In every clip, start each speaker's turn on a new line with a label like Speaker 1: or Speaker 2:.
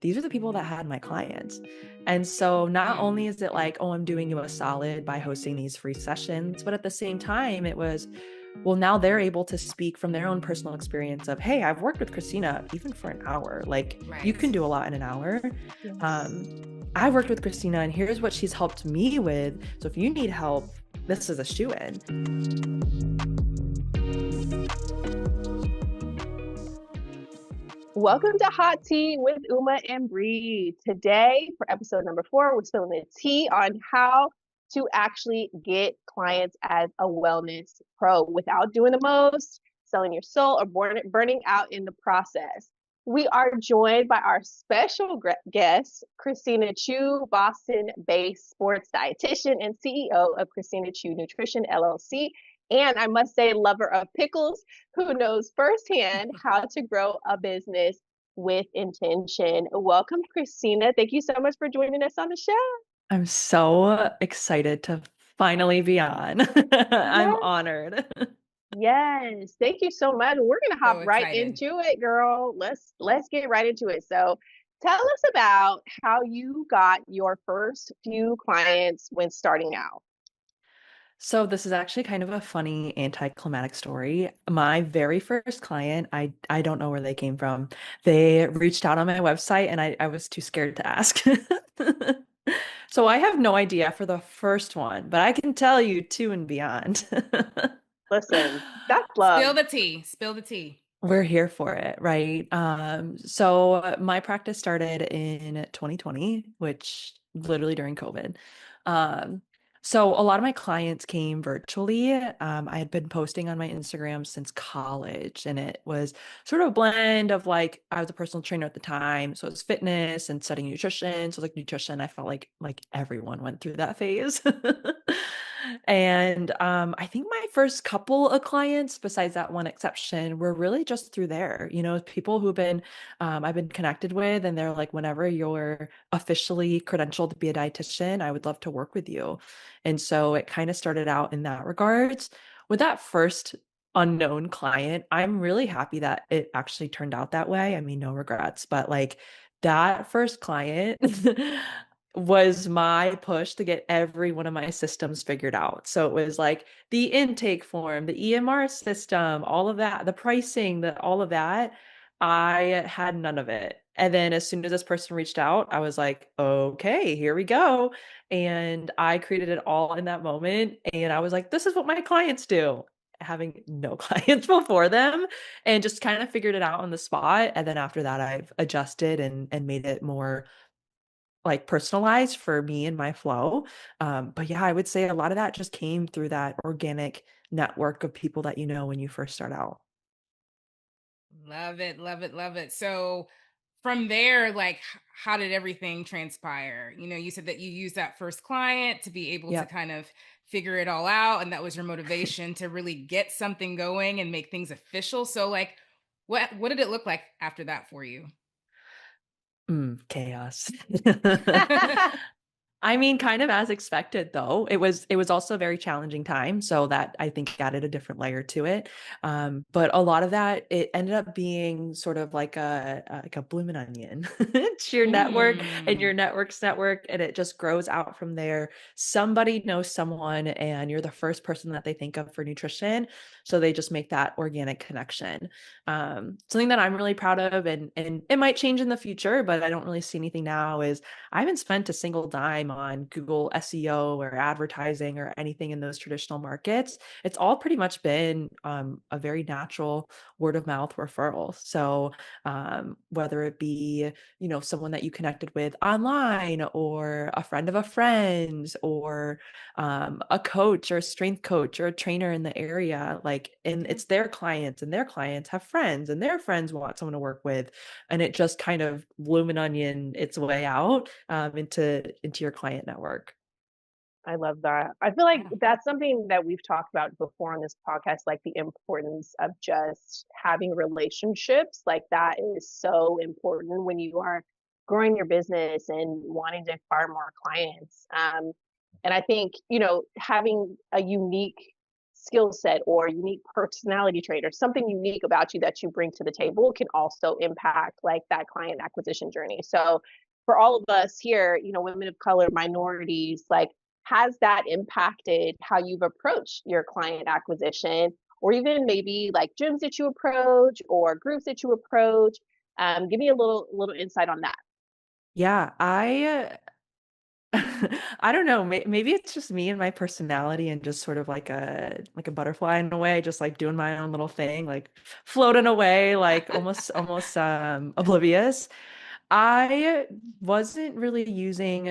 Speaker 1: these are the people that had my clients. And so not only is it like, oh, I'm doing you a solid by hosting these free sessions, but at the same time, it was, well, now they're able to speak from their own personal experience of, hey, I've worked with Christina even for an hour. Like, you can do a lot in an hour.
Speaker 2: Yes.
Speaker 1: I worked with Christina and here's what she's helped me with. So if you need help, this is a shoe-in.
Speaker 2: Welcome to Hot Tea with Uma and Bree. Today, for episode number 4, we're spilling the tea on how to actually get clients as a wellness pro without doing the most, selling your soul, or burning out in the process. We are joined by our special guest, Christina Chu, Boston-based sports dietitian and CEO of Christina Chu Nutrition, LLC. And I must say, lover of pickles, who knows firsthand how to grow a business with intention. Welcome, Christina. Thank you so much for joining us on the show.
Speaker 1: I'm so excited to finally be on. I'm honored.
Speaker 2: Yes, thank you so much. We're gonna hop
Speaker 3: So
Speaker 2: right
Speaker 3: excited.
Speaker 2: into it, girl. Let's get right into it. So tell us about how you got your first few clients when starting out.
Speaker 1: So this is actually kind of a funny anticlimactic story. My very first client, I don't know where they came from. They reached out on my website and I was too scared to ask. So I have no idea for the first one, but I can tell you 2 and beyond.
Speaker 2: Listen, that's love.
Speaker 3: Spill the tea. Spill the tea.
Speaker 1: We're here for it, right? So my practice started in 2020, which literally during COVID. Um, so a lot of my clients came virtually. I had been posting on my Instagram since college, and it was sort of a blend of like I was a personal trainer at the time, so it was fitness and studying nutrition. So like nutrition, I felt like everyone went through that phase. And I think my first couple of clients, besides that one exception, were really just through there. People who've been I've been connected with, and they're like, whenever you're officially credentialed to be a dietitian, I would love to work with you. And so it kind of started out in that regards. With that first unknown client, I'm really happy that it actually turned out that way. I mean, no regrets, but like that first client was my push to get every one of my systems figured out. So it was like the intake form, the EMR system, all of that, the pricing, all of that. I had none of it. And then as soon as this person reached out, I was like, okay, here we go. And I created it all in that moment. And I was like, this is what my clients do, having no clients before them, and just kind of figured it out on the spot. And then after that, I've adjusted and made it more like personalized for me and my flow. But yeah, I would say a lot of that just came through that organic network of people that you know when you first start out.
Speaker 3: Love it. Love it. Love it. So from there, like, how did everything transpire? You said that you used that first client to be able to
Speaker 1: Yep.
Speaker 3: kind of figure it all out. And that was your motivation to really get something going and make things official. So, like, what did it look like after that for you?
Speaker 1: Chaos. I mean, kind of as expected though. It was also a very challenging time, so that I think added a different layer to it. But a lot of that, it ended up being sort of like a blooming onion. It's your network and
Speaker 3: Mm.
Speaker 1: your network's network, and it just grows out from there. Somebody knows someone, and you're the first person that they think of for nutrition, so they just make that organic connection. Something that I'm really proud of, and it might change in the future, but I don't really see anything now, is I haven't spent a single dime on Google SEO or advertising or anything in those traditional markets. It's all pretty much been a very natural word of mouth referral. So whether it be, someone that you connected with online, or a friend of a friend, or a coach or a strength coach or a trainer in the area, like, and it's their clients, and their clients have friends, and their friends want someone to work with, and it just kind of bloom onion its way out into your client network.
Speaker 2: I love that. I feel like
Speaker 3: Yeah.
Speaker 2: that's something that we've talked about before on this podcast, like the importance of just having relationships. Like that is so important when you are growing your business and wanting to acquire more clients. And I think, having a unique skill set or unique personality trait or something unique about you that you bring to the table can also impact like that client acquisition journey. So for all of us here, you know, women of color, minorities, like, has that impacted how you've approached your client acquisition, or even maybe like gyms that you approach or groups that you approach? Give me a little insight on that.
Speaker 1: Yeah, I don't know, maybe it's just me and my personality and just sort of like a butterfly in a way, just like doing my own little thing, like floating away, like almost oblivious. I wasn't really using,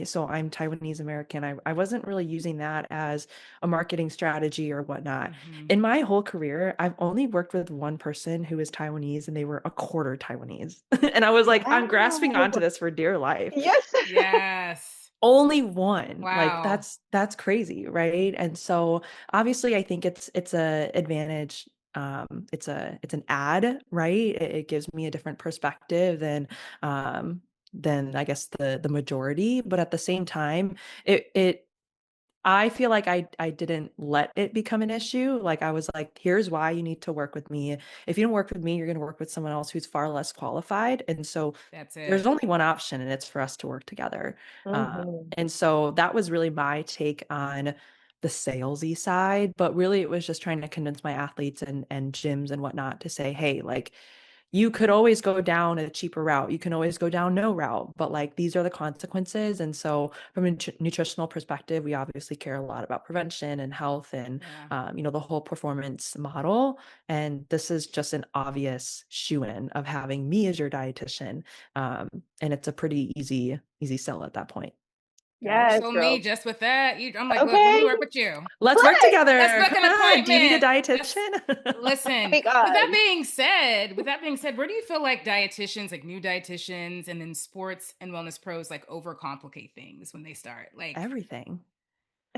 Speaker 1: so I'm Taiwanese American. I wasn't really using that as a marketing strategy or whatnot.
Speaker 3: Hmm.
Speaker 1: In my whole career, I've only worked with one person who is Taiwanese and they were a quarter Taiwanese. And I was like, I'm grasping
Speaker 2: Wow.
Speaker 1: onto this for dear life.
Speaker 2: Yes.
Speaker 3: Yes.
Speaker 1: Only one. Like
Speaker 3: Wow.
Speaker 1: that's crazy, right? And so obviously I think it's a advantage. It's an ad, right? It gives me a different perspective than I guess the majority, but at the same time, it I feel like I didn't let it become an issue. Like I was like, here's why you need to work with me. If you don't work with me, you're going to work with someone else who's far less qualified. And so
Speaker 3: That's
Speaker 1: there's
Speaker 3: it.
Speaker 1: only one option, and it's for us to work together.
Speaker 2: Hmm.
Speaker 1: And so that was really my take on the salesy side. But really, it was just trying to convince my athletes and gyms and whatnot to say, hey, like you could always go down a cheaper route. You can always go down no route, but like these are the consequences. And so, from a nutritional perspective, we obviously care a lot about prevention and health and,
Speaker 3: Yeah.
Speaker 1: the whole performance model. And this is just an obvious shoe in of having me as your dietitian. And it's a pretty easy sell at that point.
Speaker 3: Don't
Speaker 2: Yes,
Speaker 3: show me
Speaker 2: girl.
Speaker 3: just with that. I'm like, look, let me
Speaker 2: Okay.
Speaker 3: work with you.
Speaker 1: Let's work
Speaker 2: Right.
Speaker 3: Let's
Speaker 1: together.
Speaker 3: book
Speaker 1: Come
Speaker 3: an
Speaker 1: on. Do you need a
Speaker 3: appointment. Let's
Speaker 1: dietitian?
Speaker 3: listen.
Speaker 2: My God.
Speaker 3: With that being said, where do you feel like dietitians, like new dietitians and then sports and wellness pros like overcomplicate things when they start? Like,
Speaker 1: Everything.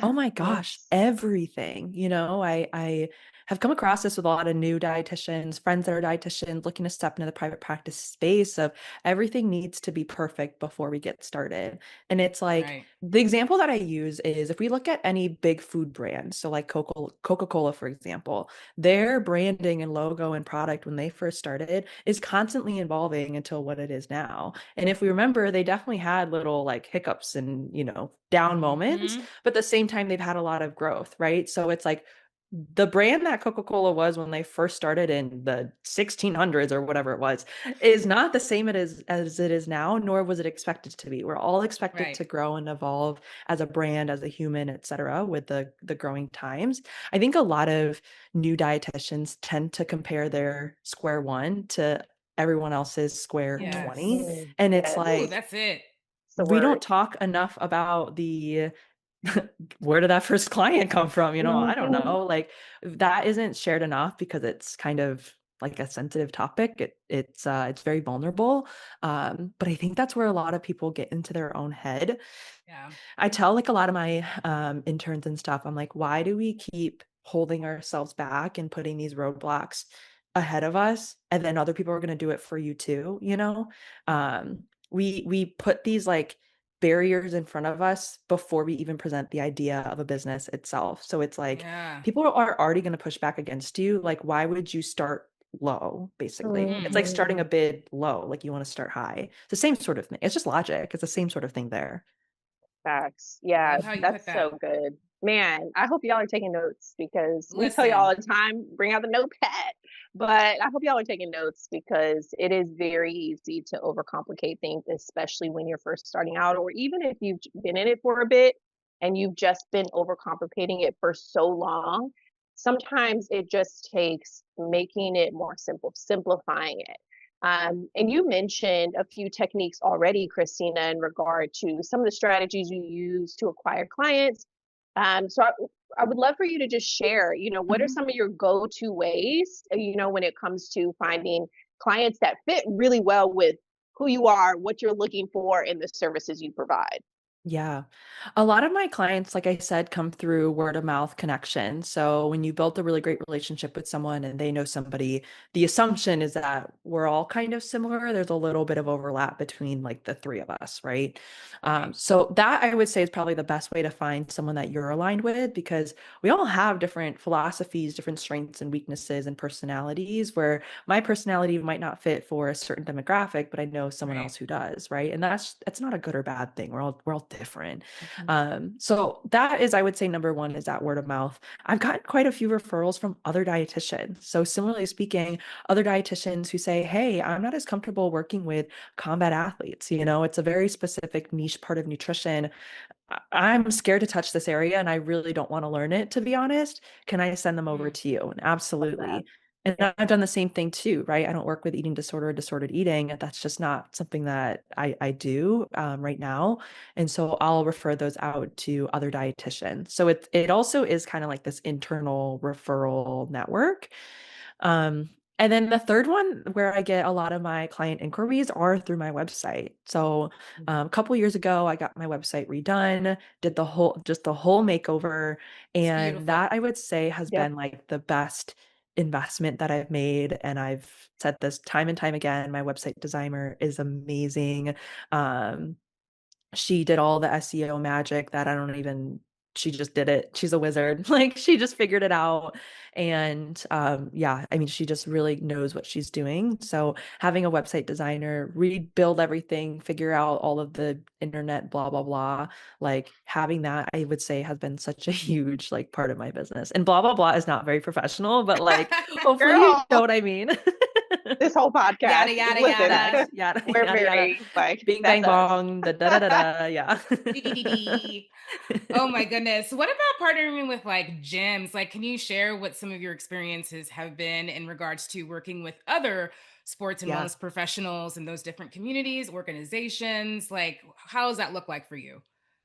Speaker 1: Oh my gosh,
Speaker 2: Yes.
Speaker 1: everything. I have come across this with a lot of new dietitians, friends that are dietitians looking to step into the private practice space of everything needs to be perfect before we get started. And it's like
Speaker 3: right.
Speaker 1: the example that I use is if we look at any big food brand, so like Coca-Cola, for example, their branding and logo and product when they first started is constantly evolving until what it is now. And if we remember, they definitely had little like hiccups and, down moments,
Speaker 3: Hmm.
Speaker 1: but at the same time they've had a lot of growth, right? So it's like the brand that Coca-Cola was when they first started in the 1600s or whatever it was is not the same as it is now, nor was it expected to be. We're all expected
Speaker 3: Right.
Speaker 1: to grow and evolve as a brand, as a human, etc., with the growing times. I think a lot of new dietitians tend to compare their square one to everyone else's square
Speaker 3: Yes.
Speaker 1: 20,
Speaker 2: Mhm.
Speaker 1: and it's
Speaker 2: Yes.
Speaker 3: Ooh,
Speaker 1: like
Speaker 3: that's it.
Speaker 2: It's the
Speaker 1: we don't
Speaker 2: word.
Speaker 1: talk enough about the where did that first client come from? I don't
Speaker 2: Mhm.
Speaker 1: know. Like that isn't shared enough because it's kind of like a sensitive topic. It's very vulnerable. But I think that's where a lot of people get into their own head.
Speaker 3: Yeah.
Speaker 1: I tell like a lot of my interns and stuff, I'm like, why do we keep holding ourselves back and putting these roadblocks ahead of us? And then other people are going to do it for you too, Um, we put these like barriers in front of us before we even present the idea of a business itself. So it's like
Speaker 3: Yeah.
Speaker 1: people are already going to push back against you. Like, why would you start low, basically? It's
Speaker 3: Mm.
Speaker 1: like starting a
Speaker 2: Mhm.
Speaker 1: bid low, like you want to start high. It's the same sort of thing. It's just logic. It's the same sort of thing there.
Speaker 2: Facts. Yeah,
Speaker 3: Love how you put
Speaker 2: that's
Speaker 3: that.
Speaker 2: so good. Man, I hope y'all are taking notes because we tell you all
Speaker 3: Listen.
Speaker 2: the time, bring out the notepad. But I hope y'all are taking notes because it is very easy to overcomplicate things, especially when you're first starting out, or even if you've been in it for a bit and you've just been overcomplicating it for so long. Sometimes it just takes making it more simple, simplifying it. And you mentioned a few techniques already, Christina, in regard to some of the strategies you use to acquire clients. So I would love for you to just share, what are
Speaker 1: Mhm.
Speaker 2: some of your go-to ways, when it comes to finding clients that fit really well with who you are, what you're looking for, and the services you provide.
Speaker 1: Yeah. A lot of my clients, like I said, come through word of mouth connection. So when you build a really great relationship with someone and they know somebody, the assumption is that we're all kind of similar. There's a little bit of overlap between like the three of us, right?
Speaker 3: Right.
Speaker 1: So that I would say is probably the best way to find someone that you're aligned with because we all have different philosophies, different strengths and weaknesses and personalities where my personality might not fit for a certain demographic, but I know someone
Speaker 3: Right.
Speaker 1: else who does, right? And that's not a good or bad thing. We're all different.
Speaker 2: Mhm.
Speaker 1: So that is, I would say, number one is that word of mouth. I've gotten quite a few referrals from other dietitians. So similarly speaking, other dietitians who say, "Hey, I'm not as comfortable working with combat athletes. It's a very specific niche part of nutrition. I'm scared to touch this area and I really don't want to learn it, to be honest. Can I send them over
Speaker 3: Mm,
Speaker 1: to you?" And
Speaker 2: Love that.
Speaker 1: absolutely. And
Speaker 2: Yeah.
Speaker 1: I've done the same thing too, right? I don't work with eating disorder or disordered eating. That's just not something that I do right now. And so I'll refer those out to other dietitians. So it also is kind of like this internal referral network. Um, and then the third one where I get a lot of my client inquiries are through my website. So
Speaker 2: Mhm.
Speaker 1: a couple years ago, I got my website redone, did the whole makeover,
Speaker 3: it's
Speaker 1: and
Speaker 3: beautiful.
Speaker 1: that I would say has
Speaker 2: Yep.
Speaker 1: been like the best investment that I've made. And I've said this time and time again. My website designer is amazing. Um, she did all the SEO magic that I don't even she just did it. She's a wizard. Like she just figured it out. And yeah, I mean, she just really knows what she's doing. So having a website designer rebuild everything, figure out all of the internet, blah, blah, blah, like having that, I would say has been such a huge like part of my business. And blah, blah, blah is not very professional, but like hopefully you
Speaker 2: Girl,
Speaker 1: know what I mean.
Speaker 2: this whole
Speaker 3: Yada
Speaker 2: podcast,
Speaker 3: yada
Speaker 2: listen,
Speaker 3: yada.
Speaker 1: Yes. Yada,
Speaker 2: we're
Speaker 1: yada, yada.
Speaker 2: very like,
Speaker 1: Bing,
Speaker 2: that's
Speaker 1: bang,
Speaker 2: us.
Speaker 1: bong, da da da da. Yeah.
Speaker 3: Dee, dee, dee, dee. Oh my goodness. What about partnering with like gyms? Like, can you share what some of your experiences have been in regards to working with other sports and
Speaker 1: Yeah.
Speaker 3: wellness professionals in those different communities, organizations? Like, how does that look like for you?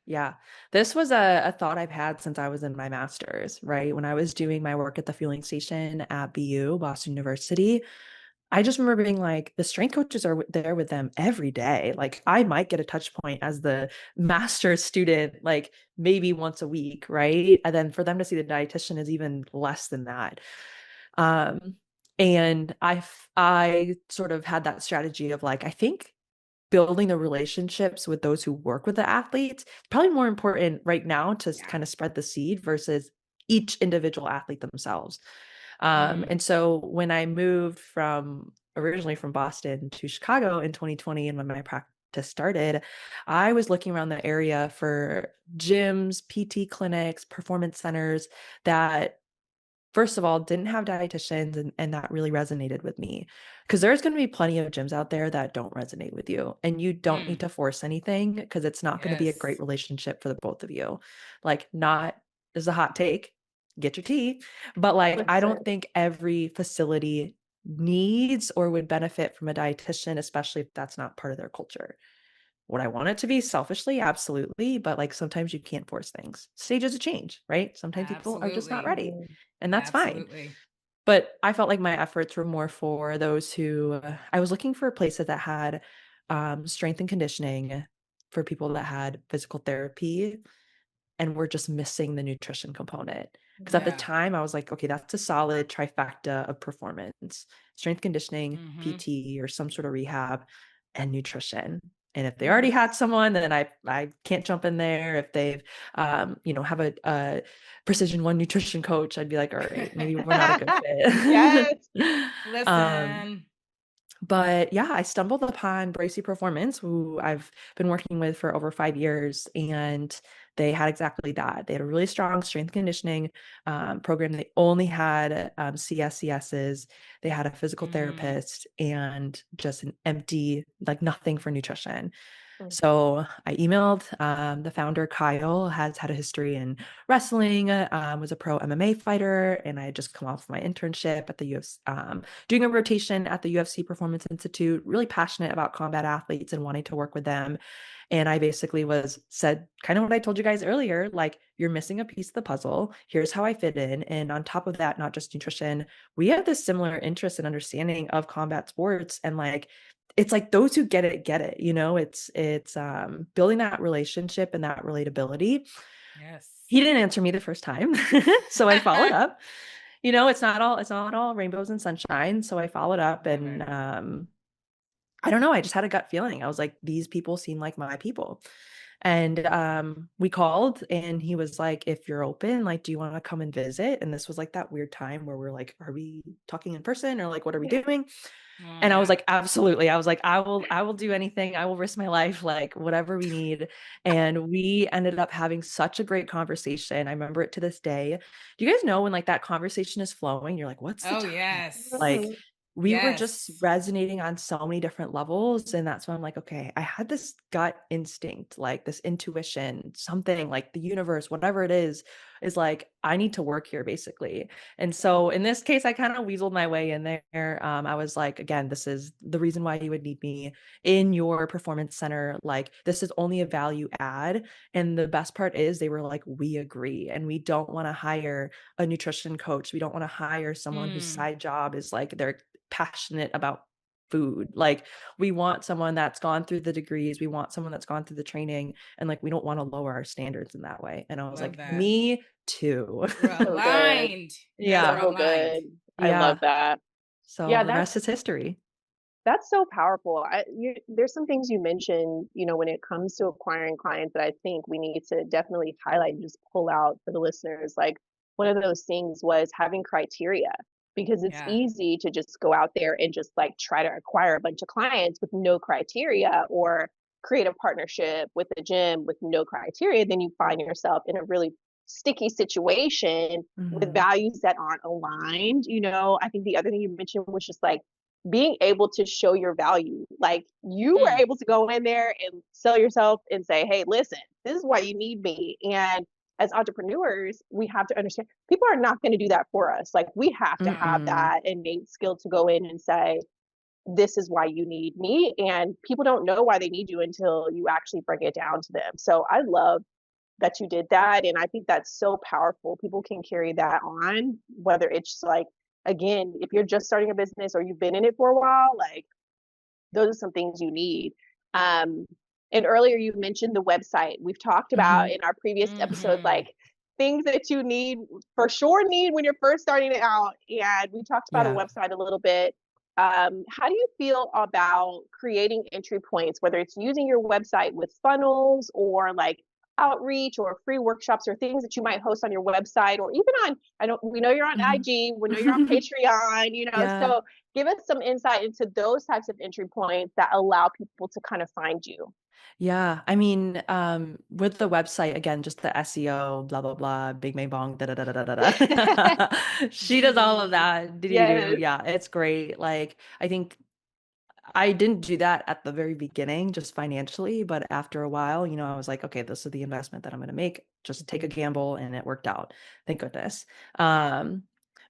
Speaker 1: Yeah. This was a thought I've had since I was in my master's, right? When I was doing my work at the fueling station at BU, Boston University, I just remember being like, the strength coaches are there with them every day. Like, I might get a touch point as the master's student, like maybe once a week, right? And then for them to see the dietitian is even less than that. Um, and I sort of had that strategy of like, I think building the relationships with those who work with the athletes probably more important right now to
Speaker 3: Yeah.
Speaker 1: kind of spread the seed versus each individual athlete themselves.
Speaker 3: Mm,
Speaker 1: And so when I moved from originally from Boston to Chicago in 2020 and when my practice started, I was looking around the area for gyms, PT clinics, performance centers that first of all, didn't have dietitians, and that really resonated with me. Because there's going to be plenty of gyms out there that don't resonate with you, and you don't need
Speaker 3: mm,
Speaker 1: to force anything because it's not going to be a great
Speaker 3: yes.
Speaker 1: relationship for the both of you. Like, not this is a hot take, get your tea, but like, I
Speaker 2: Listen.
Speaker 1: don't think every facility needs or would benefit from a dietitian, especially if that's not part of their culture. Would I want it to be selfishly? Absolutely. But like sometimes you can't force things. Stages of change, right? Sometimes people are just not
Speaker 3: Absolutely.
Speaker 1: ready,
Speaker 2: Mhm.
Speaker 1: and that's fine.
Speaker 3: Absolutely.
Speaker 1: But I felt like my efforts were more for those who I was looking for places that had strength and conditioning for people that had physical therapy and we're just missing the nutrition component. Because at the
Speaker 3: Yeah.
Speaker 1: time, I was like, okay, that's a solid trifecta of performance, strength conditioning,
Speaker 3: Hmm.
Speaker 1: PT, or some sort of rehab, and nutrition. And if they already had
Speaker 2: Yes.
Speaker 1: someone, then I can't jump in there. If they've, have a precision one nutrition coach, I'd be like, all right, maybe we're not a good
Speaker 2: Yes.
Speaker 1: fit. um,
Speaker 3: Listen.
Speaker 1: but yeah, I stumbled upon Bracy Performance, who I've been working with for over 5 years, and they had exactly that. They had a really strong strength conditioning program. They only had CSCSs. They had a physical
Speaker 3: Mm,
Speaker 1: therapist and just an empty, like nothing for nutrition.
Speaker 2: Mm.
Speaker 1: So I emailed the founder, Kyle, has had a history in wrestling, was a pro MMA fighter, and I had just come off my internship at the UFC, doing a rotation at the UFC Performance Institute, really passionate about combat athletes and wanting to work with them. And I basically was said kind of what I told you guys earlier, like, you're missing a piece of the puzzle. Here's how I fit in. And on top of that, not just nutrition, we have this similar interest and understanding of combat sports. And like, it's like those who get it, you know, it's building that relationship and that relatability.
Speaker 3: Yes.
Speaker 1: He didn't answer me the first time. So I followed up. You know, it's not all rainbows and sunshine. So I followed up
Speaker 3: Never.
Speaker 1: and I don't know, I just had a gut feeling. I was like, these people seem like my people. And we called and he was like, if you're open, like, do you want to come and visit? And this was like that weird time where we're like, are we talking in person or like what are we doing?
Speaker 3: Oh,
Speaker 1: And I was
Speaker 3: yeah.
Speaker 1: like, absolutely. I was like, I will do anything. I will risk my life, like whatever we need. And we ended up having such a great conversation. I remember it to this day. Do you guys know when like that conversation is flowing, you're like, what's the
Speaker 3: Oh,
Speaker 1: topic?
Speaker 3: yes.
Speaker 1: Like
Speaker 2: Mhm.
Speaker 1: we were just
Speaker 3: Yes.
Speaker 1: resonating on so many different levels. And that's when I'm like, okay, I had this gut instinct, like this intuition, something like the universe, whatever it is like, I need to work here basically. And so in this case, I kind of weaseled my way in there. I was like, again, this is the reason why you would need me in your performance center. Like, this is only a value add. And the best part is they were like, we agree. And we don't want to hire a nutrition coach. We don't want to hire someone whose
Speaker 3: Mm,
Speaker 1: side job is like they're passionate about food. Like, we want someone that's gone through the degrees. We want someone that's gone through the training. And like, we don't want to lower our standards in that way. And I was
Speaker 3: love
Speaker 1: like,
Speaker 3: that.
Speaker 1: me too.
Speaker 3: We're
Speaker 2: So good.
Speaker 3: aligned. You guys are
Speaker 1: Yeah.
Speaker 2: So
Speaker 3: aligned.
Speaker 2: good. I love
Speaker 1: Yeah.
Speaker 2: that.
Speaker 1: So
Speaker 2: Yeah,
Speaker 1: the rest is history.
Speaker 2: that's so powerful. There's some things you mentioned, when it comes to acquiring clients that I think we need to definitely highlight and just pull out for the listeners. Like one of those things was having criteria because it's
Speaker 3: Yeah.
Speaker 2: easy to just go out there and just like try to acquire a bunch of clients with no criteria or create a partnership with a gym with no criteria. Then you find yourself in a really sticky situation with
Speaker 1: Mhm.
Speaker 2: values that aren't aligned. I think the other thing you mentioned was just like being able to show your value. Like you were
Speaker 3: Mm,
Speaker 2: able to go in there and sell yourself and say, hey, listen, this is why you need me. And as entrepreneurs, we have to understand people are not going to do that for us. Like we have to have
Speaker 1: Mm-mm.
Speaker 2: that innate skill to go in and say, this is why you need me. And people don't know why they need you until you actually bring it down to them. So I love that you did that. And I think that's so powerful. People can carry that on, whether it's like, again, if you're just starting a business or you've been in it for a while, like those are some things you need. Um, and earlier you mentioned the website. We've talked about
Speaker 1: Mhm.
Speaker 2: in our previous episodes,
Speaker 3: mm-hmm.
Speaker 2: like things that you need for sure need when you're first starting it out. And we talked about a
Speaker 1: Yeah.
Speaker 2: website a little bit. How do you feel about creating entry points, whether it's using your website with funnels or like outreach or free workshops or things that you might host on your website or even on, we know you're on
Speaker 1: Mhm.
Speaker 2: IG, we know you're on Patreon,
Speaker 1: Yeah.
Speaker 2: so give us some insight into those types of entry points that allow people to kind of find you.
Speaker 1: Yeah. I mean, with the website, again, just the SEO, blah, blah, blah, big bang bong, da, da, da, da, da, da, da. She does all of that. Do.
Speaker 2: Yes.
Speaker 1: Yeah, it's great. Like, I think I didn't do that at the very beginning, just financially, but after a while, I was like, okay, this is the investment that I'm going to make. Just take a
Speaker 2: Mhm.
Speaker 1: gamble, and it worked out. Thank goodness. Um,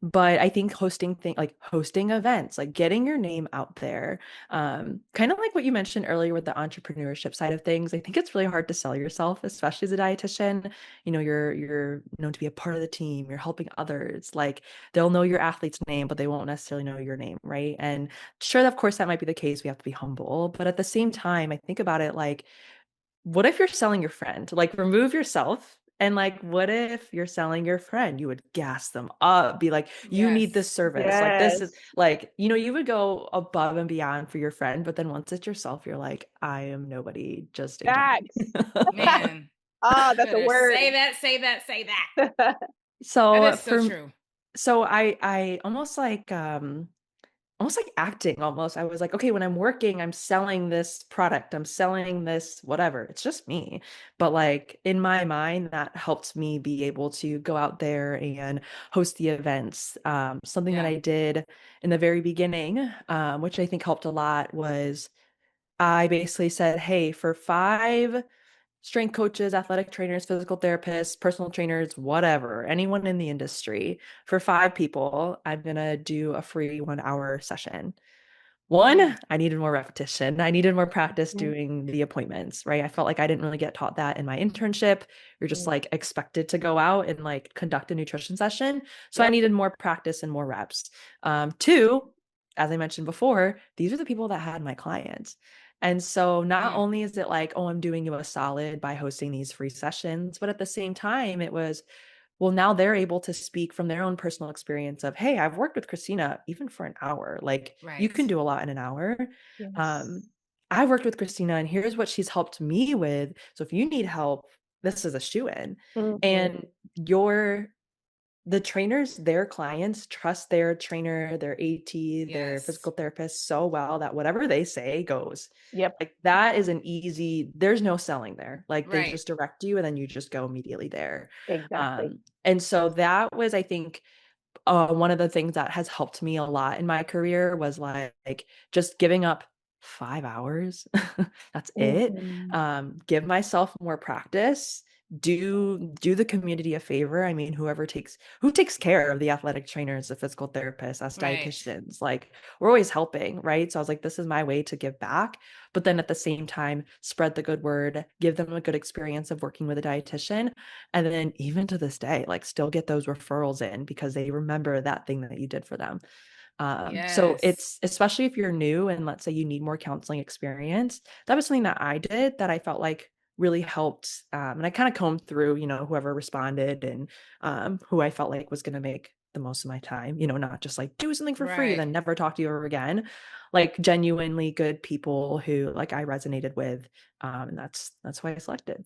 Speaker 1: but I think hosting events, like getting your name out there, kind of like what you mentioned earlier with the entrepreneurship side of things. I think it's really hard to sell yourself, especially as a dietitian. You're known to be a part of the team. You're helping others. Like they'll know your athlete's name, but they won't necessarily know your name, right? And sure, of course, that might be the case. We have to be humble. But at the same time, I think about it like, what if you're selling your friend? Like, remove yourself. And like, what if you're selling your friend? You would gas them up, be like, you need this
Speaker 3: Yes.
Speaker 1: service. Like, this is
Speaker 2: Yes.
Speaker 1: like, you would go above and beyond for your friend. But then once it's yourself, you're like, I am nobody, just ignore me.
Speaker 2: Facts.
Speaker 3: Man.
Speaker 2: Ah, that's a
Speaker 3: Better
Speaker 2: word.
Speaker 3: say that, say that, say that. That
Speaker 1: So
Speaker 3: is so
Speaker 1: for
Speaker 3: true.
Speaker 1: so I almost like acting almost. I was like, okay, when I'm working, I'm selling this product, I'm selling this whatever. It's just me. But like in my mind, that helped me be able to go out there and host the events. Something that
Speaker 3: Yeah.
Speaker 1: I did in the very beginning, which I think helped a lot, was I basically said, hey, for 5 strength coaches, athletic trainers, physical therapists, personal trainers, whatever, anyone in the industry, for 5 people, I'm going to do a free 1 hour session.
Speaker 3: Mm,
Speaker 1: One, I needed more repetition. I needed more practice
Speaker 2: Mhm.
Speaker 1: doing the appointments, right? I felt like I didn't really get taught that in my internship. You're just like expected to go out and like conduct a nutrition session. So I
Speaker 2: Yep.
Speaker 1: needed more practice and more reps. Two, as I mentioned before, these are the people that had my clients. And so not
Speaker 3: Mm,
Speaker 1: only is it like, oh, I'm doing you a solid by hosting these free sessions, but at the same time, it was, well, now they're able to speak from their own personal experience of, hey, I've worked with Christina even for an hour. Like you
Speaker 3: right.
Speaker 1: can do a lot in an hour.
Speaker 2: Yes.
Speaker 1: Um, I've worked with Christina and here's what she's helped me with. So if you need help, this is a shoe in.
Speaker 2: Mm-hmm.
Speaker 1: And your the trainers, their clients trust their trainer, their AT, their
Speaker 3: Yes.
Speaker 1: physical therapist so well that whatever they say goes.
Speaker 2: Yep.
Speaker 1: Like that is an easy, there's no selling there. Like they
Speaker 3: Right.
Speaker 1: just direct you and then you just go immediately there.
Speaker 2: Exactly.
Speaker 1: And so that was, I think, one of the things that has helped me a lot in my career was like just giving up 5 hours. That's it.
Speaker 2: Mm-hmm.
Speaker 1: Give myself more practice. Do the community a favor. I mean, who takes care of the athletic trainers, the physical therapists, us
Speaker 3: Right.
Speaker 1: dietitians, like we're always helping, right? So I was like, this is my way to give back, but then at the same time, spread the good word, give them a good experience of working with a dietitian. And then even to this day, like still get those referrals in because they remember that thing that you did for them. So
Speaker 3: Yes.
Speaker 1: it's especially if you're new and let's say you need more counseling experience, that was something that I did that I felt like really helped. And I kind of combed through, whoever responded and who I felt like was going to make the most of my time, not just like do something for free,
Speaker 3: Right.
Speaker 1: then never talk to you ever again. Like genuinely good people who like I resonated with. And that's why I selected.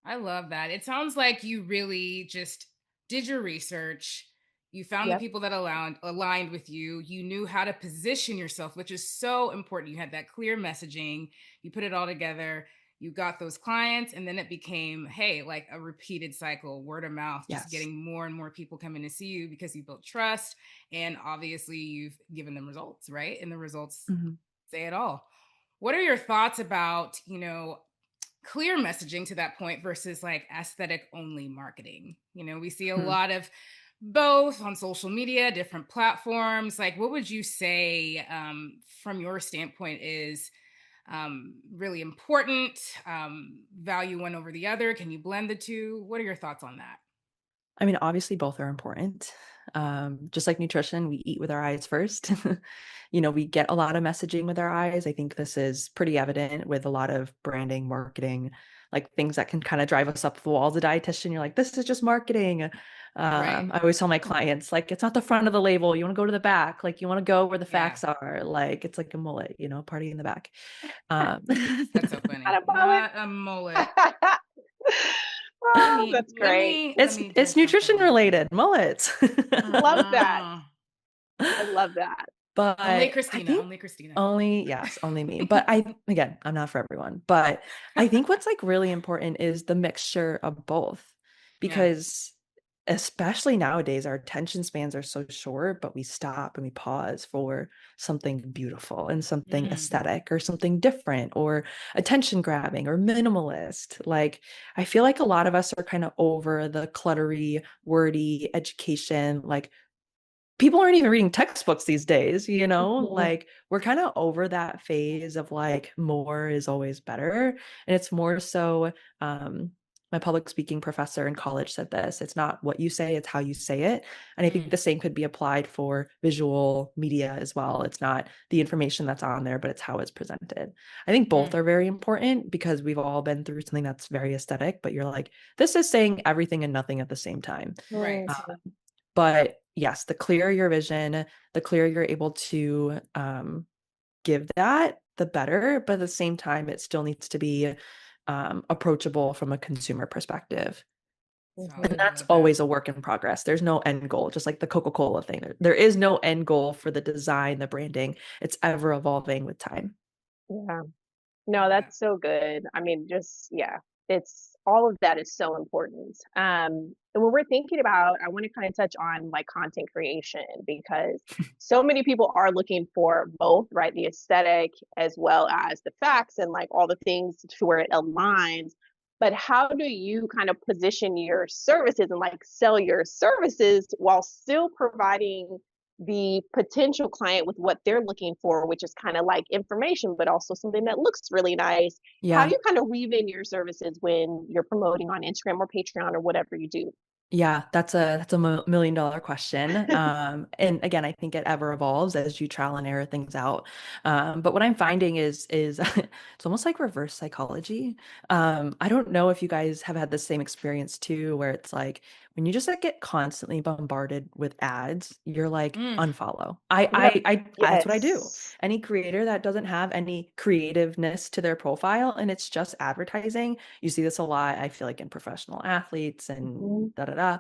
Speaker 3: I love that. It sounds like you really just did your research. You found the
Speaker 2: Yep.
Speaker 3: people that aligned with you. You knew how to position yourself, which is so important. You had that clear messaging. You put it all together. You got those clients, and then it became, hey, like a repeated cycle, word of mouth, just
Speaker 1: Yes.
Speaker 3: getting more and more people coming to see you because you built trust. And obviously, you've given them results, right? And the results
Speaker 1: Mhm.
Speaker 3: say it all. What are your thoughts about, clear messaging to that point versus like aesthetic only marketing? We see a
Speaker 1: Hmm.
Speaker 3: lot of both on social media, different platforms. Like, what would you say from your standpoint is really important? Value one over the other? Can you blend the two? What are your thoughts on that?
Speaker 1: I mean, obviously both are important. Just like nutrition, we eat with our eyes first. We get a lot of messaging with our eyes. I think this is pretty evident with a lot of branding, marketing, like things that can kind of drive us up the wall as a dietitian. You're like, this is just marketing.
Speaker 3: Right.
Speaker 1: I always tell my clients, like, it's not the front of the label. You want to go to the back. Like, you want to go where the
Speaker 3: Yeah.
Speaker 1: facts are. Like, it's like a mullet, party in the back. Um,
Speaker 3: That's so
Speaker 2: Not
Speaker 3: funny.
Speaker 2: a mullet.
Speaker 3: Not a mullet. Let
Speaker 2: Oh,
Speaker 3: me
Speaker 2: that's
Speaker 3: let
Speaker 2: great.
Speaker 3: me let
Speaker 1: it's
Speaker 3: me
Speaker 1: it's
Speaker 3: drink something
Speaker 1: nutrition
Speaker 3: real quick.
Speaker 1: related, mullets.
Speaker 2: Love that.
Speaker 3: Uh-uh.
Speaker 2: I love that.
Speaker 1: But
Speaker 3: Only
Speaker 1: I
Speaker 3: Christina.
Speaker 1: think
Speaker 3: Only Christina.
Speaker 1: only yes, only me. But again, I'm not for everyone. But I think what's like really important is the mixture of both.
Speaker 3: Yeah.
Speaker 1: Because especially nowadays, our attention spans are so short, but we stop and we pause for something beautiful and something
Speaker 3: Mm,
Speaker 1: aesthetic or something different or attention grabbing or minimalist. Like, I feel like a lot of us are kind of over the cluttery, wordy education, like people aren't even reading textbooks these days,
Speaker 2: Mhm.
Speaker 1: like we're kind of over that phase of like more is always better. And it's more so, my public speaking professor in college said this, it's not what you say, it's how you say it. And I think
Speaker 3: mm,
Speaker 1: the same could be applied for visual media as well. It's not the information that's on there, but it's how it's presented. I think both
Speaker 3: mm.
Speaker 1: are very important because we've all been through something that's very aesthetic, but you're like, this is saying everything and nothing at the same time.
Speaker 3: Right.
Speaker 1: But yes, the clearer your vision, the clearer you're able to give that, the better. But at the same time, it still needs to be approachable from a consumer perspective. And
Speaker 2: Mhm.
Speaker 3: Solid. I
Speaker 1: that's
Speaker 3: love that.
Speaker 1: always a work in progress. There's no end goal, just like the Coca-Cola thing. There is no end goal for the design, the branding. It's ever evolving with time.
Speaker 2: Yeah. No,
Speaker 3: Love that.
Speaker 2: that's so good. I mean, just yeah, it's all of that is so important. And when we're thinking about, I want to kind of touch on like content creation because so many people are looking for both, right? The aesthetic as well as the facts and like all the things to where it aligns. But how do you kind of position your services and like sell your services while still providing the potential client with what they're looking for, which is kind of like information, but also something that looks really nice? How do
Speaker 1: Yeah.
Speaker 2: you kind of weave in your services when you're promoting on Instagram or Patreon or whatever you do?
Speaker 1: Yeah, that's a million dollar question. And again, I think it ever evolves as you trial and error things out. But what I'm finding is it's almost like reverse psychology. I don't know if you guys have had the same experience too, where it's like when you just like get constantly bombarded with ads, you're like
Speaker 3: Mm,
Speaker 1: unfollow.
Speaker 2: Yep.
Speaker 1: That's what I do.
Speaker 2: Yes.
Speaker 1: Any creator that doesn't have any creativeness to their profile and it's just advertising, you see this a lot, I feel like in professional athletes and
Speaker 2: Mhm.
Speaker 1: da da da.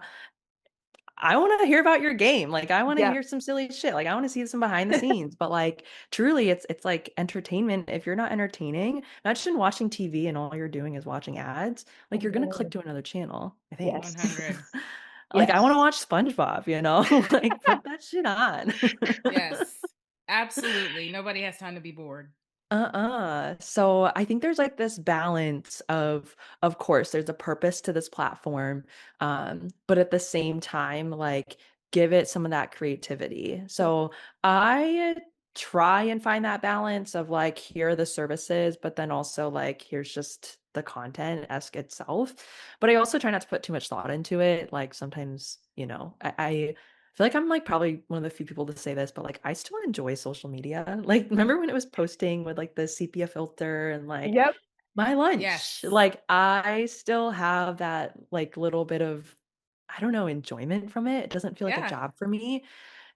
Speaker 1: I want to hear about your game. Like I want to
Speaker 2: Yep.
Speaker 1: hear some silly shit. Like I want to see some behind the scenes. But like truly it's like entertainment. If you're not entertaining, imagine watching TV and all you're doing is watching ads. Like you're gonna click
Speaker 2: Mhm.
Speaker 1: to another channel, I think.
Speaker 2: Yes.
Speaker 3: 100.
Speaker 1: Like I want to
Speaker 2: Yes.
Speaker 1: watch SpongeBob, you know? Like put that shit on.
Speaker 3: Yes, absolutely. Nobody has time to be bored.
Speaker 1: So I think there's like this balance of course, there's a purpose to this platform, but at the same time, like give it some of that creativity. So I try and find that balance of like, here are the services, but then also like, here's just the content esque itself. But I also try not to put too much thought into it. Like sometimes, I feel like I'm like probably one of the few people to say this, but like I still enjoy social media. Like, remember when it was posting with like the sepia filter and like
Speaker 2: Yep.
Speaker 1: my lunch?
Speaker 3: Yes.
Speaker 1: Like, I still have that like little bit of, I don't know, enjoyment from it. It doesn't feel like a
Speaker 3: Yeah.
Speaker 1: job for me.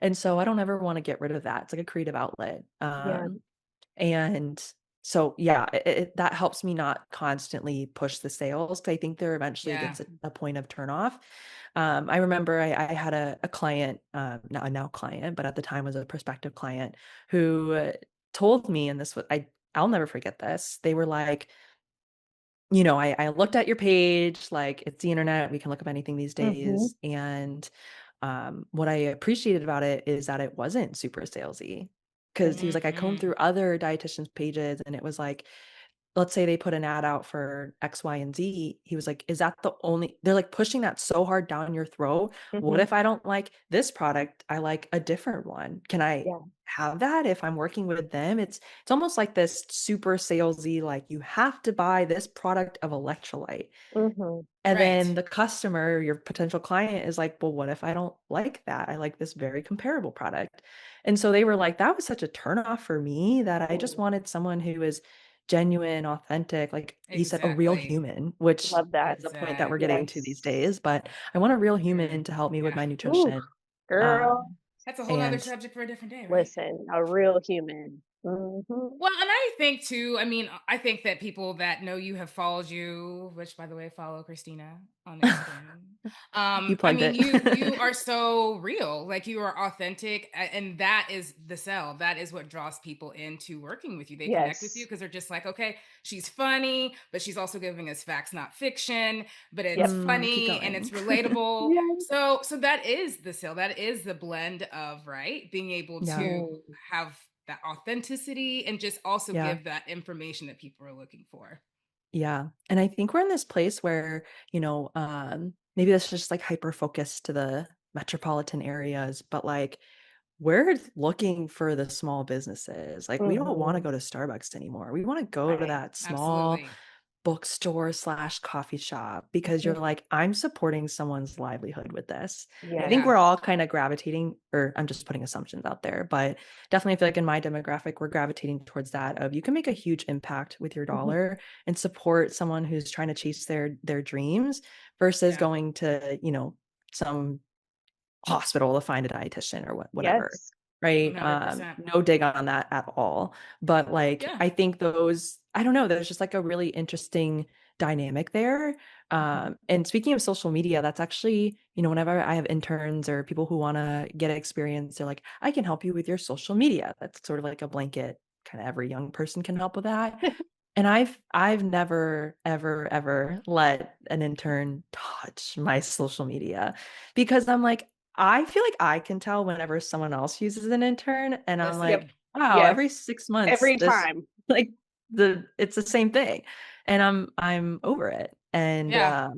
Speaker 1: And so I don't ever want to get rid of that. It's like a creative outlet.
Speaker 2: Yeah.
Speaker 1: And so, yeah, that helps me not constantly push the sales. 'Cause I think there eventually
Speaker 3: Yeah.
Speaker 1: gets a point of turnoff. I remember I had a client, not a now client, but at the time was a prospective client who told me, and I'll never forget this. They were like, I looked at your page, like it's the internet, we can look up anything these
Speaker 2: Mhm.
Speaker 1: days. And what I appreciated about it is that it wasn't super salesy. Cause he was like, I combed
Speaker 3: Mhm.
Speaker 1: through other dietitians' pages and it was like, let's say they put an ad out for X, Y, and Z. He was like, is that the only, they're like pushing that so hard down your throat. What
Speaker 2: Mhm.
Speaker 1: if I don't like this product? I like a different one. Can I
Speaker 2: Yeah.
Speaker 1: have that if I'm working with them? It's almost like this super salesy, like you have to buy this product of electrolyte.
Speaker 2: Mhm.
Speaker 1: And
Speaker 3: Right.
Speaker 1: then the customer, your potential client is like, well, what if I don't like that? I like this very comparable product. And so they were like, that was such a turnoff for me that I just
Speaker 2: Mm.
Speaker 1: wanted someone who is genuine, authentic, like he said, a real
Speaker 3: Exactly.
Speaker 1: human, which
Speaker 2: Love that.
Speaker 1: is a point that we're getting to these
Speaker 2: Yes.
Speaker 1: days. But I want a real human
Speaker 3: Period.
Speaker 1: to help me with
Speaker 3: Yeah.
Speaker 1: my
Speaker 2: Ooh,
Speaker 1: nutrition.
Speaker 2: girl,
Speaker 1: Um,
Speaker 3: That's a whole nother
Speaker 1: and
Speaker 3: subject for a different day, right?
Speaker 2: listen, a real human. Mhm.
Speaker 3: Well, and I think too, I mean, I think that people that know you have followed you, which by the way, follow Christina on Instagram.
Speaker 1: you
Speaker 3: I
Speaker 1: plugged
Speaker 3: mean,
Speaker 1: it.
Speaker 3: you are so real, like you are authentic, and that is the sell. That is what draws people into working with you. They connect with you
Speaker 2: Yes.
Speaker 3: because they're just like, okay, she's funny, but she's also giving us facts, not fiction, but it's
Speaker 2: Yep.
Speaker 1: Keep
Speaker 3: funny and it's
Speaker 1: going.
Speaker 3: relatable.
Speaker 2: Yes.
Speaker 3: So that is the sale. That is the blend of, right, being able
Speaker 1: Yeah.
Speaker 3: to
Speaker 2: Mm.
Speaker 3: have that authenticity and just also
Speaker 1: Yeah.
Speaker 3: give that information that people are looking for.
Speaker 1: Yeah. And I think we're in this place where, maybe that's just like hyper focused to the metropolitan areas, but like we're looking for the small businesses. Like we don't want to
Speaker 2: Mhm.
Speaker 1: go to Starbucks anymore. We want to go to
Speaker 2: Right.
Speaker 1: that small
Speaker 3: Absolutely.
Speaker 1: bookstore slash coffee shop because you're
Speaker 2: Mhm.
Speaker 1: like, I'm supporting someone's livelihood with this. I think
Speaker 3: Yeah.
Speaker 1: we're
Speaker 2: Yes.
Speaker 1: all kind of gravitating, or I'm just putting assumptions out there, but definitely I feel like in my demographic, we're gravitating towards that of you can make a huge impact with your
Speaker 2: Mhm.
Speaker 1: dollar and support someone who's trying to chase their dreams versus
Speaker 3: Yeah.
Speaker 1: going to, some hospital to find a dietitian or whatever.
Speaker 2: Yes.
Speaker 1: Right.
Speaker 3: 100%.
Speaker 1: No dig on that at all. But like
Speaker 3: Yeah.
Speaker 1: I think I don't know, there's just like a really interesting dynamic there.
Speaker 2: Mhm.
Speaker 1: And speaking of social media, that's actually, whenever I have interns or people who want to get experience, they're like, I can help you with your social media. That's sort of like a blanket, kind of every young person can help with that. And I've never, ever, ever let an intern touch my social media because I'm like, I feel like I can tell whenever someone else uses an intern and I'm
Speaker 2: Yep.
Speaker 1: like,
Speaker 3: Listen.
Speaker 1: wow,
Speaker 2: Yes.
Speaker 1: every 6 months
Speaker 2: Every
Speaker 1: this
Speaker 2: time.
Speaker 1: like it's the same thing. And I'm over it. And
Speaker 3: Yeah.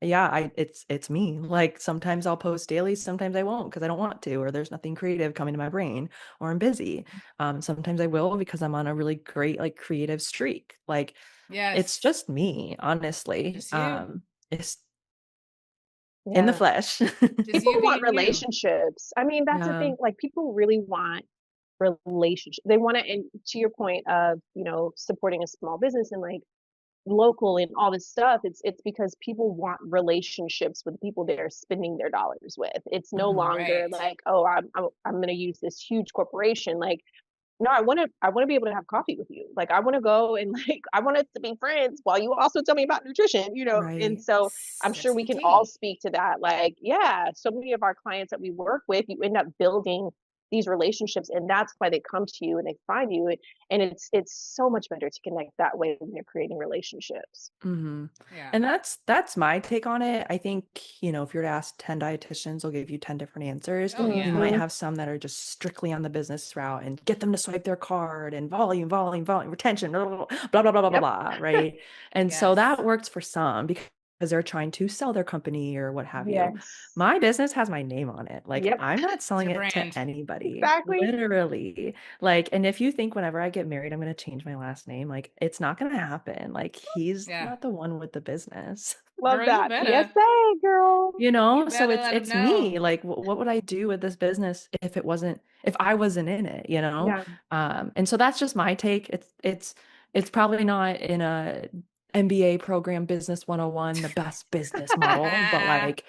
Speaker 1: yeah, it's me. Like sometimes I'll post daily, sometimes I won't because I don't want to, or there's nothing creative coming to my brain, or I'm busy. Sometimes I will because I'm on a really great like creative streak. Like it's
Speaker 3: Yes.
Speaker 1: just me, honestly.
Speaker 3: Just you.
Speaker 1: It's in the
Speaker 2: Yeah.
Speaker 1: flesh.
Speaker 3: Just
Speaker 2: People
Speaker 3: you
Speaker 2: want
Speaker 3: being you.
Speaker 2: relationships. I mean, that's the
Speaker 1: Yeah,
Speaker 2: thing. Like people really want relationship. They want to, and to your point of, supporting a small business and like local and all this stuff, it's because people want relationships with the people they're spending their dollars with. It's no
Speaker 1: mhm,
Speaker 2: longer
Speaker 3: Right.
Speaker 2: like, oh, I'm going to use this huge corporation. Like, no, I want to be able to have coffee with you. Like I want to go and like I want us to be friends while you also tell me about nutrition. And
Speaker 1: right.
Speaker 2: so I'm sure
Speaker 3: That's
Speaker 2: we
Speaker 3: the
Speaker 2: can all
Speaker 3: key.
Speaker 2: speak to that. Like, yeah, so many of our clients that we work with, you end up building these relationships, and that's why they come to you and they find you. And it's so much better to connect that way when you're creating relationships.
Speaker 1: Mhm.
Speaker 3: Yeah.
Speaker 1: And that's my take on it. I think, if you were to ask 10 dietitians, they'll give you 10 different answers.
Speaker 3: Oh
Speaker 1: You
Speaker 3: yeah.
Speaker 1: might
Speaker 2: Hmm.
Speaker 1: have some that are just strictly on the business route and get them to swipe their card and volume, volume, volume, retention, blah, blah, blah, blah, blah, blah, blah,
Speaker 2: Yep.
Speaker 1: blah, right? And so that
Speaker 3: Yes.
Speaker 1: works for some because they're trying to sell their company or what have you.
Speaker 2: Yes.
Speaker 1: My business has my name on it. Like
Speaker 2: Yep.
Speaker 1: I'm not
Speaker 3: It's
Speaker 1: selling
Speaker 3: your
Speaker 1: it to
Speaker 3: brand.
Speaker 1: anybody,
Speaker 2: Exactly.
Speaker 1: literally. Like, and if you think whenever I get married, I'm gonna change my last name, like, it's not gonna happen. Like, he's
Speaker 3: Yeah.
Speaker 1: not the one with the business.
Speaker 2: Love
Speaker 3: Girl, you
Speaker 2: that.
Speaker 3: better.
Speaker 2: PSA, girl.
Speaker 3: You
Speaker 1: So
Speaker 3: better
Speaker 1: it's
Speaker 3: let them
Speaker 1: it's
Speaker 3: know.
Speaker 1: me. Like, what would I do with this business if I wasn't in it, you know?
Speaker 2: Yeah.
Speaker 1: And so that's just my take. It's probably not in a MBA program, Business 101, the best business model, but like
Speaker 3: But it's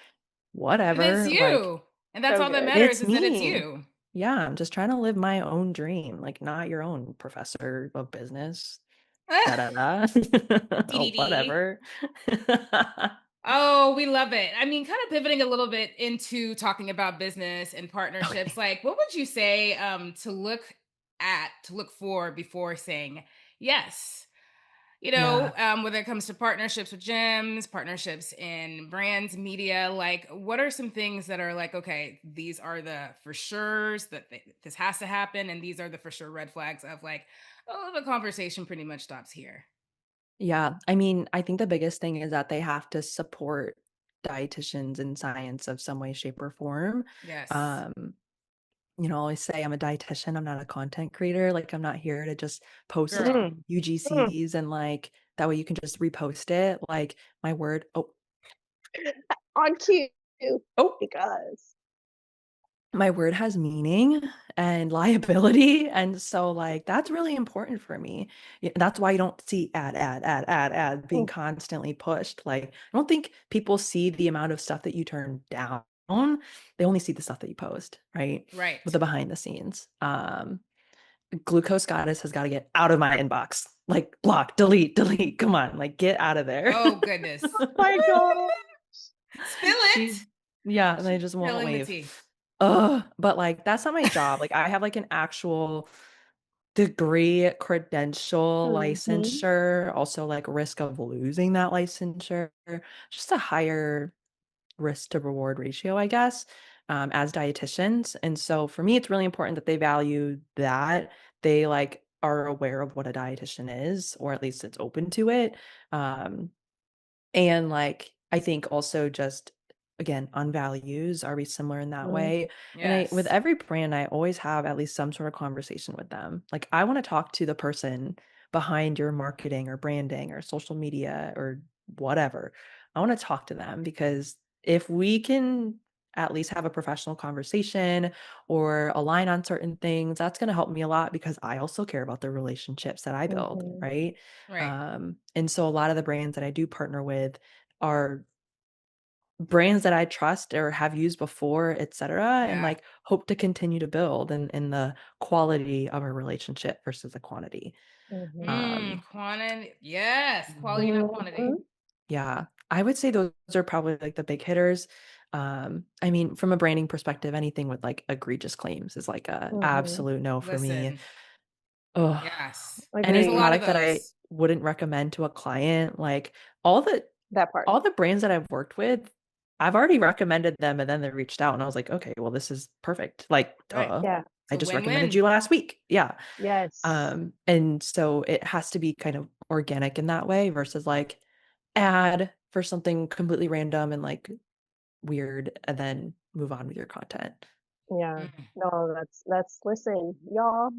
Speaker 1: whatever. Like
Speaker 3: you. And that's
Speaker 2: So
Speaker 3: all that
Speaker 2: good.
Speaker 3: matters
Speaker 1: it's
Speaker 3: is that it's
Speaker 1: me.
Speaker 3: you.
Speaker 1: Yeah, I'm just trying to live my own dream, like not your own professor of business. Da da da. Oh,
Speaker 3: DDD.
Speaker 1: whatever.
Speaker 3: Oh, we love it. I mean, kind of pivoting a little bit into talking about business and
Speaker 1: Okay.
Speaker 3: partnerships, like what would you say to look for before saying yes?
Speaker 1: Yeah.
Speaker 3: Whether it comes to partnerships with gyms, partnerships in brands, media, like what are some things that are like, okay, these are the for sure's that this has to happen, and these are the for sure red flags of like, oh, the conversation pretty much stops here.
Speaker 1: Yeah. I mean, I think the biggest thing is that they have to support dietitians in science of some way, shape, or form.
Speaker 3: Yes.
Speaker 1: Um, I always say I'm a dietitian. I'm not a content creator. Like I'm not here to just post
Speaker 3: Girl.
Speaker 2: Mm, mm.
Speaker 1: UGCs and like that way you can just repost it. Like my word. Oh,
Speaker 2: On cue,
Speaker 1: oh,
Speaker 2: because
Speaker 1: my word has meaning and liability. And so, like, that's really important for me. That's why you don't see ad being
Speaker 2: mm,
Speaker 1: constantly pushed. Like, I don't think people see the amount of stuff that you turn down. They only see the stuff that you post, right? With
Speaker 3: Right.
Speaker 1: the behind the scenes. Glucose Goddess has got to get out of my inbox. Like, block, delete, delete. Come on, like, get out of there.
Speaker 3: Oh goodness.
Speaker 2: oh my god.
Speaker 3: Spill
Speaker 1: She,
Speaker 3: it.
Speaker 1: yeah, and they
Speaker 3: She's
Speaker 1: just won't
Speaker 3: spilling the
Speaker 1: leave.
Speaker 3: tea.
Speaker 1: Ugh, but, like, that's not my job, like, I have, like, an actual degree, credential,
Speaker 2: Hmm.
Speaker 1: licensure, also, like, risk of losing that licensure, just a higher risk to reward ratio, I guess, as dietitians, and so for me, it's really important that they value that. They, like, are aware of what a dietitian is, or at least it's open to it, um and, like, I think also just, again, on values, are we similar in that
Speaker 2: Hmm.
Speaker 1: way? And with
Speaker 3: Yes.
Speaker 1: every brand, I always have at least some sort of conversation with them. Like, I wanna talk to the person behind your marketing or branding or social media or whatever. I wanna talk to them because if we can at least have a professional conversation or align on certain things, that's gonna help me a lot because I also care about the relationships that I build,
Speaker 2: Hmm.
Speaker 1: right?
Speaker 3: Right.
Speaker 1: And so a lot of the brands that I do partner with are brands that I trust or have used before, et cetera, and
Speaker 3: Yeah.
Speaker 1: like hope to continue to build in the quality of a relationship versus the quantity.
Speaker 2: Hmm.
Speaker 3: Mm,
Speaker 1: Um,
Speaker 3: quantity. Yes.
Speaker 1: mhm,
Speaker 3: Quality, not
Speaker 2: Hmm.
Speaker 3: quantity.
Speaker 1: yeah, I would say those are probably like the big hitters. I mean, from a branding perspective, anything with like egregious claims is like a
Speaker 2: Hmm.
Speaker 1: absolute no for me.
Speaker 3: Listen.
Speaker 1: Ugh.
Speaker 3: Yes.
Speaker 1: Any
Speaker 3: There's a lot
Speaker 2: Agreed.
Speaker 3: of
Speaker 1: product that I
Speaker 3: those.
Speaker 1: wouldn't recommend to a client, like all the
Speaker 2: That part.
Speaker 1: all the brands that I've worked with, I've already recommended them and then they reached out and I was like, "Okay, well this is perfect." Like,
Speaker 3: Right.
Speaker 1: duh.
Speaker 2: Yeah.
Speaker 3: It's
Speaker 1: I
Speaker 3: a
Speaker 1: just recommended you
Speaker 3: win-win.
Speaker 1: last week. Yeah.
Speaker 2: Yes.
Speaker 1: And so it has to be kind of organic in that way versus like ad for something completely random and like weird and then move on with your content.
Speaker 2: Yeah.
Speaker 3: Mm,
Speaker 2: No, that's listen, y'all,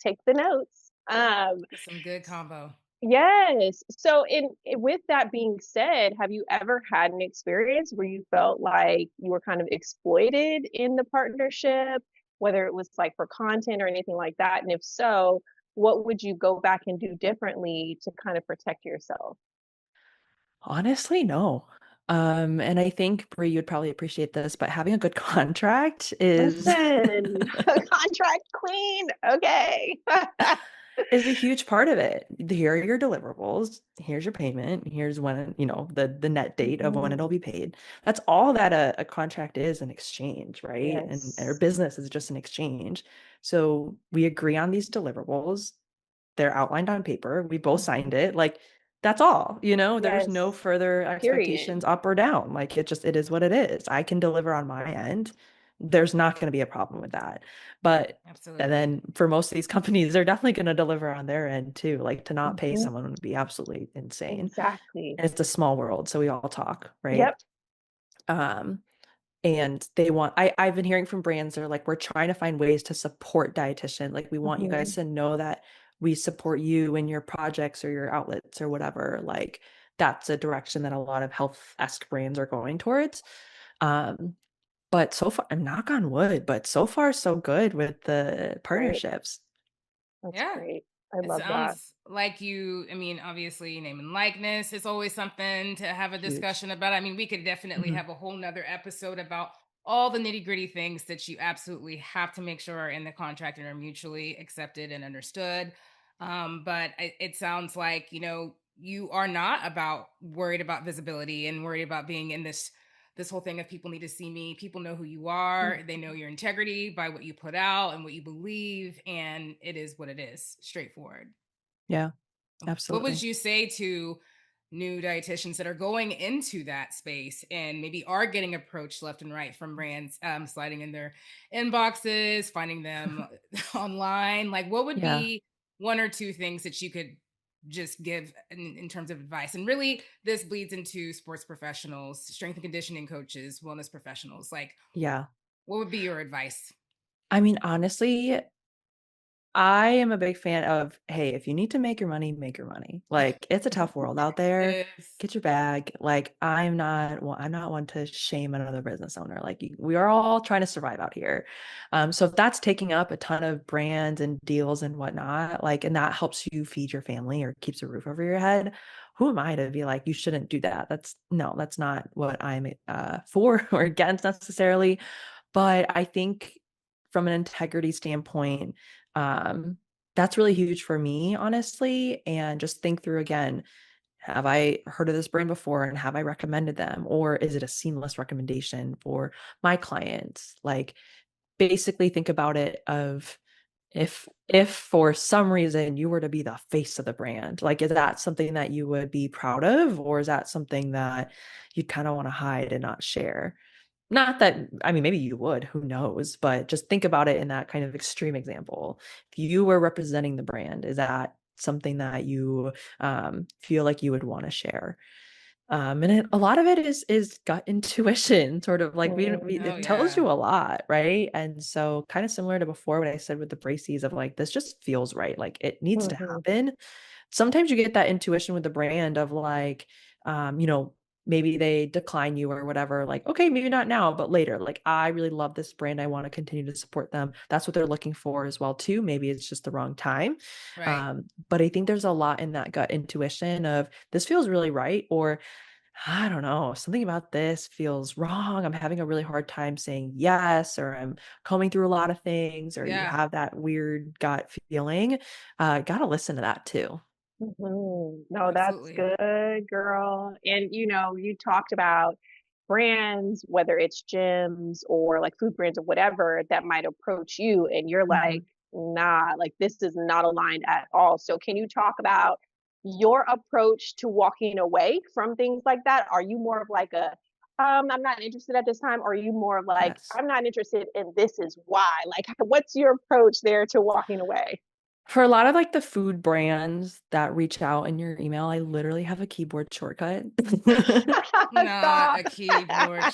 Speaker 2: take the notes.
Speaker 3: that's some good combo.
Speaker 2: Yes. So with that being said, have you ever had an experience where you felt like you were kind of exploited in the partnership, whether it was like for content or anything like that? And if so, what would you go back and do differently to kind of protect yourself?
Speaker 1: Honestly, no. And I think Brie, you'd probably appreciate this, but having a good contract is
Speaker 2: Listen, contract queen. Okay.
Speaker 1: is a huge part of it. Here are your deliverables. Here's your payment. Here's when, the net date of when it'll
Speaker 2: Mhm.
Speaker 1: be paid. That's all that a contract is, an exchange, right? And our
Speaker 2: Yes.
Speaker 1: business is just an exchange. So we agree on these deliverables. They're outlined on paper. We both
Speaker 2: Mhm.
Speaker 1: signed it. Like, that's all, there's no
Speaker 2: Yes.
Speaker 1: further
Speaker 2: Period.
Speaker 1: expectations up or down. Like, it is what it is. I can deliver on my end. There's not going to be a problem with that. But and
Speaker 3: Absolutely.
Speaker 1: then for most of these companies, they're definitely going to deliver on their end too. Like, to not pay
Speaker 2: Mhm.
Speaker 1: someone would be absolutely insane.
Speaker 2: Exactly.
Speaker 1: And it's a small world, so we all talk, right?
Speaker 2: Yep.
Speaker 1: Um, and I've been hearing from brands, they're like, we're trying to find ways to support dietitian. Like, we want you guys
Speaker 2: Mhm.
Speaker 1: to know that we support you in your projects or your outlets or whatever. Like, that's a direction that a lot of health-esque brands are going towards. Um, but so far, I'm knock on wood, but so far so good with the
Speaker 2: Right.
Speaker 1: partnerships.
Speaker 2: That's
Speaker 3: Yeah.
Speaker 2: great. I
Speaker 3: It
Speaker 2: love that.
Speaker 3: sounds like I mean, obviously, name and likeness is always something to have a
Speaker 1: Huge.
Speaker 3: discussion about. I mean, we could definitely
Speaker 1: Mhm.
Speaker 3: have a whole nother episode about all the nitty gritty things that you absolutely have to make sure are in the contract and are mutually accepted and understood. But it sounds like, you are not worried about visibility and worried about being in this whole thing of people need to see me. People know who you are. They know
Speaker 2: Mhm.
Speaker 3: your integrity by what you put out and what you believe. And it is what it is, straightforward.
Speaker 1: Yeah,
Speaker 3: What would
Speaker 1: absolutely.
Speaker 3: you say to new dietitians that are going into that space and maybe are getting approached left and right from brands, sliding in their inboxes, finding them online? Like, what would
Speaker 1: Yeah,
Speaker 3: be one or two things that you could just give in terms of advice? And really, this bleeds into sports professionals, strength and conditioning coaches, wellness professionals. Like,
Speaker 1: yeah.
Speaker 3: what would be your advice?
Speaker 1: I mean, honestly, I am a big fan of, hey, if you need to make your money, make your money. Like, it's a tough world out there.
Speaker 3: It is.
Speaker 1: Get your bag. Like, I'm not one to shame another business owner. Like, we are all trying to survive out here. So if that's taking up a ton of brands and deals and whatnot, like, and that helps you feed your family or keeps a roof over your head, who am I to be like, you shouldn't do that? That's not what I'm for or against necessarily. But I think from an integrity standpoint, um, that's really huge for me, honestly. And just think through again, have I heard of this brand before and have I recommended them? Or is it a seamless recommendation for my clients? Like, basically think about it of, if for some reason you were to be the face of the brand, like, is that something that you would be proud of, or is that something that you'd kind of want to hide and not share? Not that, I mean, maybe you would, who knows? But just think about it in that kind of extreme example. If you were representing the brand, is that something that you feel like you would want to share? A lot of it is gut intuition, sort of like
Speaker 3: Oh,
Speaker 1: it
Speaker 2: Mhm.
Speaker 1: tells you
Speaker 3: yeah.
Speaker 1: a lot, right? And so, kind of similar to before what I said with the braces of like, this just feels right, like it needs to
Speaker 2: Mhm.
Speaker 1: happen. Sometimes you get that intuition with the brand of like, um, you know, maybe they decline you or whatever, like, okay, maybe not now, but later. Like, I really love this brand. I want to continue to support them. That's what they're looking for as well, too. Maybe it's just the wrong time.
Speaker 3: Right.
Speaker 1: But I think there's a lot in that gut intuition of this feels really right, or I don't know, something about this feels wrong. I'm having a really hard time saying yes, or I'm combing through a lot of things, or you
Speaker 3: Yeah.
Speaker 1: have that weird gut feeling. Gotta listen to that too.
Speaker 2: Mhm. No, that's
Speaker 3: Absolutely.
Speaker 2: good, girl. And you talked about brands, whether it's gyms or like food brands or whatever, that might approach you, and you're like,
Speaker 1: Mhm.
Speaker 2: nah, like this is not aligned at all. So, can you talk about your approach to walking away from things like that? Are you more of like I'm not interested at this time, or are you more of like,
Speaker 1: Yes.
Speaker 2: I'm not interested and this is why? Like, what's your approach there to walking away?
Speaker 1: For a lot of like the food brands that reach out in your email, I literally have a keyboard shortcut.
Speaker 3: Not
Speaker 2: Stop.
Speaker 3: a keyboard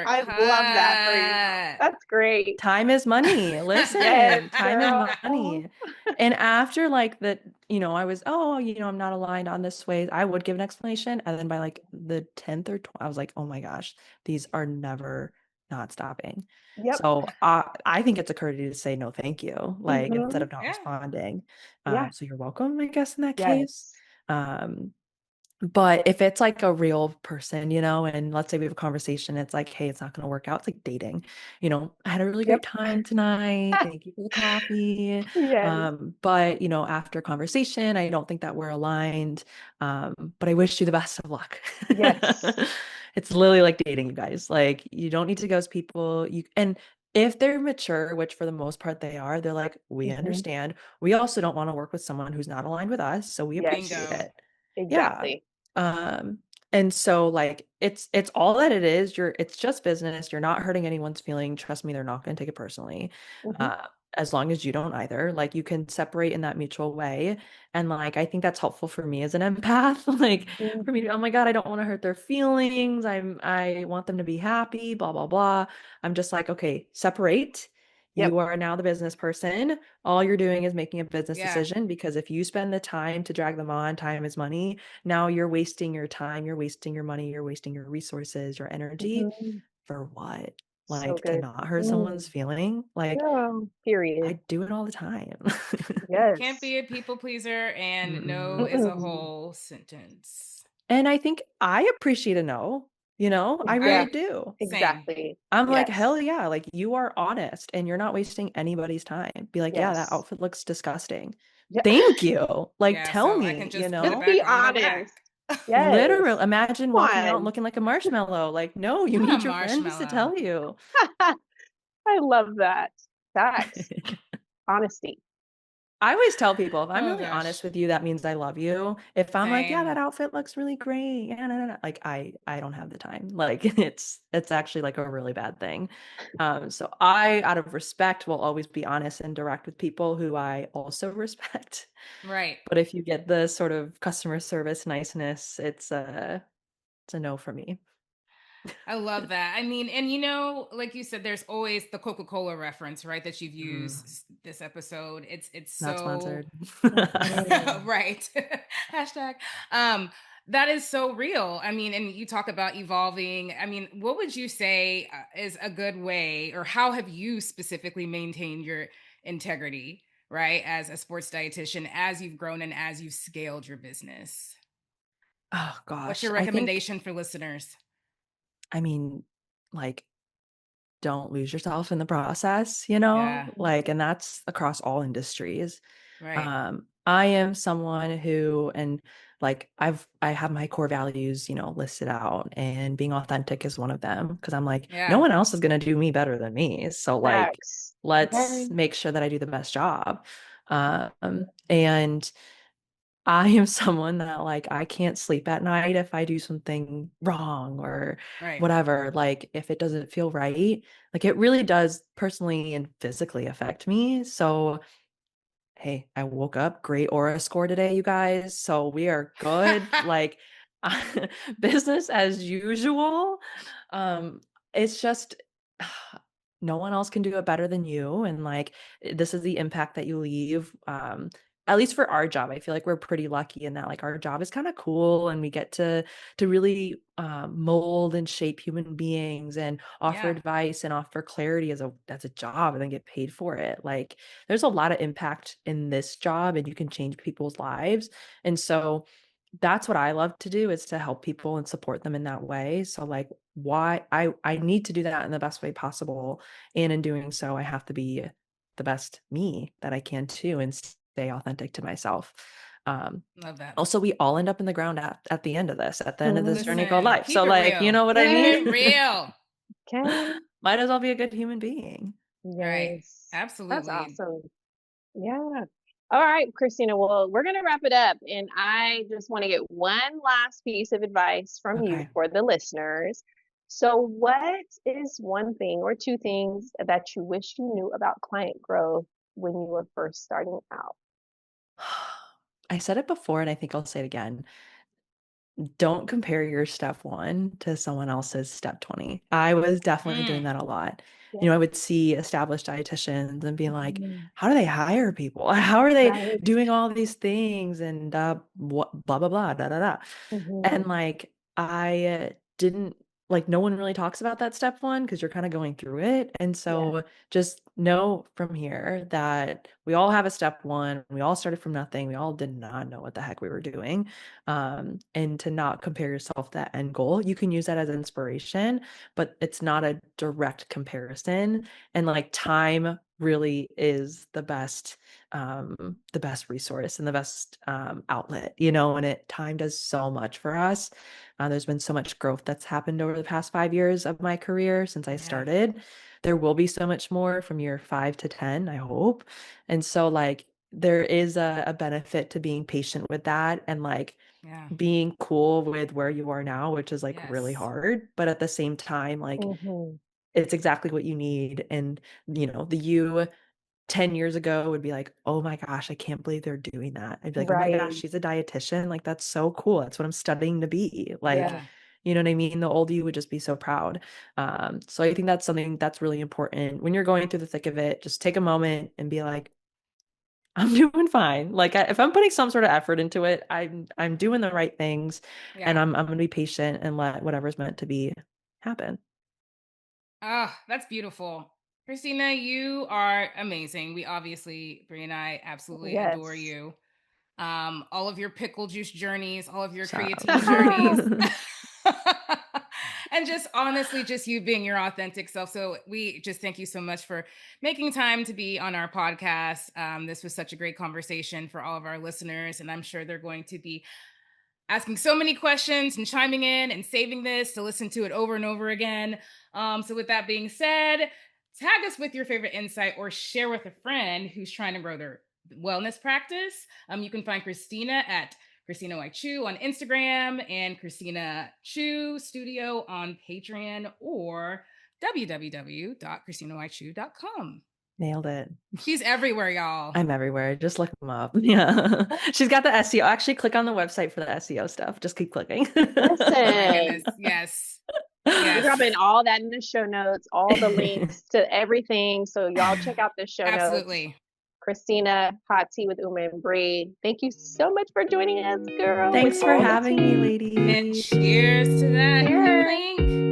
Speaker 2: I love that for you.
Speaker 3: shortcut.
Speaker 2: That's great.
Speaker 1: Time is money.
Speaker 2: Yes,
Speaker 1: Listen, time is
Speaker 2: girl.
Speaker 1: money. And after like that, I was, oh, I'm not aligned on this way. I would give an explanation. And then by like the 10th or 12th, I was like, oh my gosh, these are never not stopping.
Speaker 2: Yep.
Speaker 1: So I think it's a courtesy to say no, thank you, like instead
Speaker 2: Hmm.
Speaker 1: of not
Speaker 3: Yeah.
Speaker 1: responding.
Speaker 2: Yeah.
Speaker 1: So you're welcome, I guess, in that case.
Speaker 2: Yes.
Speaker 1: Um, but if it's like a real person, and let's say we have a conversation, it's like, hey, it's not going to work out. It's like dating, I had a really
Speaker 2: Yep.
Speaker 1: great time tonight. Thank you for the coffee.
Speaker 2: Yes.
Speaker 1: But, after conversation, I don't think that we're aligned. But I wish you the best of luck.
Speaker 2: Yes.
Speaker 1: It's literally like dating, you guys. Like, you don't need to ghost people. And if they're mature, which for the most part they are, they're like, we
Speaker 2: Hmm.
Speaker 1: understand. We also don't want to work with someone who's not aligned with us. So we appreciate
Speaker 2: Yes.
Speaker 3: Bingo.
Speaker 1: it. Yeah.
Speaker 2: Exactly.
Speaker 1: Um, and so like it's all that it is. It's just business. You're not hurting anyone's feeling. Trust me, they're not going to take it personally.
Speaker 2: Hmm.
Speaker 1: Uh, as long as you don't either. Like you can separate in that mutual way. And like I think that's helpful for me as an empath. Like for me,
Speaker 2: Hmm.
Speaker 1: oh my God, I don't want to hurt their feelings. I want them to be happy, blah, blah, blah. I'm just like, okay, separate.
Speaker 2: Yep.
Speaker 1: You are now the business person. All you're doing is making a business
Speaker 3: Yeah.
Speaker 1: decision because if you spend the time to drag them on, time is money. Now you're wasting your time, you're wasting your money, you're wasting your resources, your energy
Speaker 2: Hmm.
Speaker 1: for what?
Speaker 2: So
Speaker 1: Like to
Speaker 2: good.
Speaker 1: not hurt
Speaker 2: Mm.
Speaker 1: someone's feeling? Like
Speaker 2: Girl, period.
Speaker 1: I do it all the time.
Speaker 3: Can't
Speaker 2: Yes.
Speaker 3: be a people pleaser, and no
Speaker 1: Mm-mm.
Speaker 3: is a
Speaker 2: Mm-mm.
Speaker 3: whole sentence.
Speaker 1: And I think I appreciate a no, I really
Speaker 2: Yeah,
Speaker 3: I
Speaker 1: do.
Speaker 3: same.
Speaker 2: exactly.
Speaker 1: I'm like,
Speaker 2: Yes.
Speaker 1: hell yeah, like you are honest and you're not wasting anybody's time. Be like, yeah, that
Speaker 2: Yes.
Speaker 1: outfit looks disgusting.
Speaker 2: Yeah.
Speaker 1: Thank you. Like,
Speaker 3: Yeah,
Speaker 1: tell
Speaker 3: so I can
Speaker 1: me,
Speaker 3: just pat it
Speaker 2: Just be
Speaker 3: back on the
Speaker 2: honest.
Speaker 3: back.
Speaker 1: literally
Speaker 2: Yes.
Speaker 1: imagine
Speaker 2: Come
Speaker 1: walking out and
Speaker 2: on.
Speaker 1: looking like a marshmallow. Like, no, you
Speaker 3: Not a
Speaker 1: need your friends to
Speaker 3: marshmallow.
Speaker 1: tell you.
Speaker 2: I love that. Facts. Honesty.
Speaker 1: I always tell people if I'm
Speaker 3: Oh
Speaker 1: really honest
Speaker 3: gosh.
Speaker 1: with you, that means I love you. If I'm like, yeah, that
Speaker 3: Same.
Speaker 1: outfit looks really great, yeah, no, no, no, like I don't have the time. Like it's actually like a really bad thing. So I, out of respect, will always be honest and direct with people who I also respect.
Speaker 3: Right.
Speaker 1: But if you get the sort of customer service niceness, it's a no for me.
Speaker 3: I love that. I mean, and like you said, there's always the Coca-Cola reference, right? That you've used
Speaker 1: Mm,
Speaker 3: this episode. It's
Speaker 1: not
Speaker 3: so
Speaker 1: sponsored.
Speaker 2: Mhm.
Speaker 3: right. Hashtag. That is so real. I mean, and you talk about evolving. I mean, what would you say is a good way, or how have you specifically maintained your integrity, right, as a sports dietitian, as you've grown and as you've scaled your business?
Speaker 1: Oh
Speaker 3: What's
Speaker 1: gosh,
Speaker 3: your
Speaker 1: I think,
Speaker 3: recommendation for listeners?
Speaker 1: I mean, like don't lose yourself in the process,
Speaker 3: Yeah,
Speaker 1: like, and that's across all industries.
Speaker 3: right.
Speaker 1: I am someone who, and like, I have my core values, listed out, and being authentic is one of them because I'm like, no
Speaker 3: Yeah,
Speaker 1: one else is going to do me better than me. So, like,
Speaker 2: Facts.
Speaker 1: let's
Speaker 2: Okay.
Speaker 1: make sure that I do the best job. And I am someone that like I can't sleep at night if I do something wrong or
Speaker 3: right.
Speaker 1: whatever. Like if it doesn't feel right, like it really does personally and physically affect me. So hey, I woke up, great aura score today, you guys. So we are good. Like business as usual. Um, it's just no one else can do it better than you. And like this is the impact that you leave. At least for our job, I feel like we're pretty lucky in that like our job is kind of cool and we get to really mold and shape human beings and offer
Speaker 3: Yeah,
Speaker 1: advice and offer clarity as a job and then get paid for it. Like there's a lot of impact in this job and you can change people's lives. And so that's what I love to do is to help people and support them in that way. So like why I need to do that in the best way possible. And in doing so, I have to be the best me that I can too and stay authentic to myself. Um
Speaker 3: love that.
Speaker 1: Also we all end up in the ground at the end of this journey called
Speaker 3: Listen,
Speaker 1: life. So
Speaker 3: keep it
Speaker 1: like, you
Speaker 3: real.
Speaker 1: know what I
Speaker 3: Keep
Speaker 2: Yes.
Speaker 3: it
Speaker 1: mean?
Speaker 3: real.
Speaker 2: Okay.
Speaker 1: Might as well be a good human being.
Speaker 3: Right.
Speaker 2: Yes. That's
Speaker 3: Absolutely.
Speaker 2: awesome. Yeah. All right, Christina. Well, we're going to wrap it up. And I just want to get one last piece of advice from you
Speaker 1: Okay.
Speaker 2: for the listeners. So, what is one thing or two things that you wish you knew about client growth when you were first starting out?
Speaker 1: I said it before, and I think I'll say it again. Don't compare your step 1 to someone else's step 20. I was definitely doing
Speaker 3: Mm,
Speaker 1: that a lot.
Speaker 2: Yeah.
Speaker 1: You know, I would see established dietitians and be like,
Speaker 2: Mhm.
Speaker 1: "How do they hire people? How are they
Speaker 2: Right.
Speaker 1: doing all these things and, what blah, blah, blah, da, da, da." And,
Speaker 2: Mhm.
Speaker 1: like, I didn't like, no one really talks about that step 1 because 'cause you're kinda going through it, and
Speaker 2: Yeah.
Speaker 1: so just know from here that we all have a step 1, we all started from nothing, we all did not know what the heck we were doing, and to not compare yourself to that end goal. You can use that as inspiration, but it's not a direct comparison, and, like, time really is the best resource and the best, outlet, you know, and time does so much for us. There's been so much growth that's happened over the past 5 years of my career since I
Speaker 3: yeah.
Speaker 1: started. There will be so much more from year 5 to 10, I hope. And so, like, there is a benefit to being patient with that and, like,
Speaker 3: Yeah.
Speaker 1: being cool with where you are now, which is, like, really
Speaker 3: Yes.
Speaker 1: hard, but at the same time, like,
Speaker 2: Mhm.
Speaker 1: it's exactly what you need, and, you know, the you 10 years ago would be like, "Oh my gosh, I can't believe they're doing that." I'd be like, "Oh my gosh,
Speaker 2: Right.
Speaker 1: she's a dietitian, like, that's so cool, that's what I'm studying to be." Like,
Speaker 2: Yeah.
Speaker 3: Yeah.
Speaker 1: you know what I mean? The old you would just be so proud. So I think that's something that's really important. When you're going through the thick of it, just take a moment and be like, "I'm doing fine." Like, if I'm putting some sort of effort into it, I'm doing the right things, and
Speaker 3: Yeah.
Speaker 1: I'm gonna be patient and let whatever's meant to be happen.
Speaker 3: Oh, that's beautiful. Christina, you are amazing. We obviously, Brie and I absolutely adore
Speaker 2: Yes.
Speaker 3: you. All of your pickle juice journeys, all of your
Speaker 1: Stop.
Speaker 3: creatine journeys. And just honestly, just you being your authentic self. So we just thank you so much for making time to be on our podcast. This was such a great conversation for all of our listeners, and I'm sure they're going to be asking so many questions and chiming in and saving this to listen to it over and over again. So, with that being said, tag us with your favorite insight or share with a friend who's trying to grow their wellness practice. You can find Christina at Christina Y Chu on Instagram and Christina Chu Studio on Patreon or www.christinaychu.com.
Speaker 1: Nailed it.
Speaker 3: She's everywhere, y'all.
Speaker 1: I'm everywhere. Just look them up. Yeah. She's got the SEO. Actually, click on the website for the SEO stuff. Just keep clicking.
Speaker 3: Oh my goodness.
Speaker 2: Listen,
Speaker 3: Yes.
Speaker 2: we're
Speaker 3: Yes.
Speaker 2: dropping all that in the show notes, all the links to everything. So y'all check out the show notes.
Speaker 3: Absolutely.
Speaker 2: Christina, Hot Tea with Uma and Bree. Thank you so much for joining us, girl, with
Speaker 1: Thanks for
Speaker 2: all the
Speaker 1: having me,
Speaker 2: tea.
Speaker 3: And
Speaker 1: ladies.
Speaker 3: cheers to that. Clink,
Speaker 2: Cheers.
Speaker 3: clink.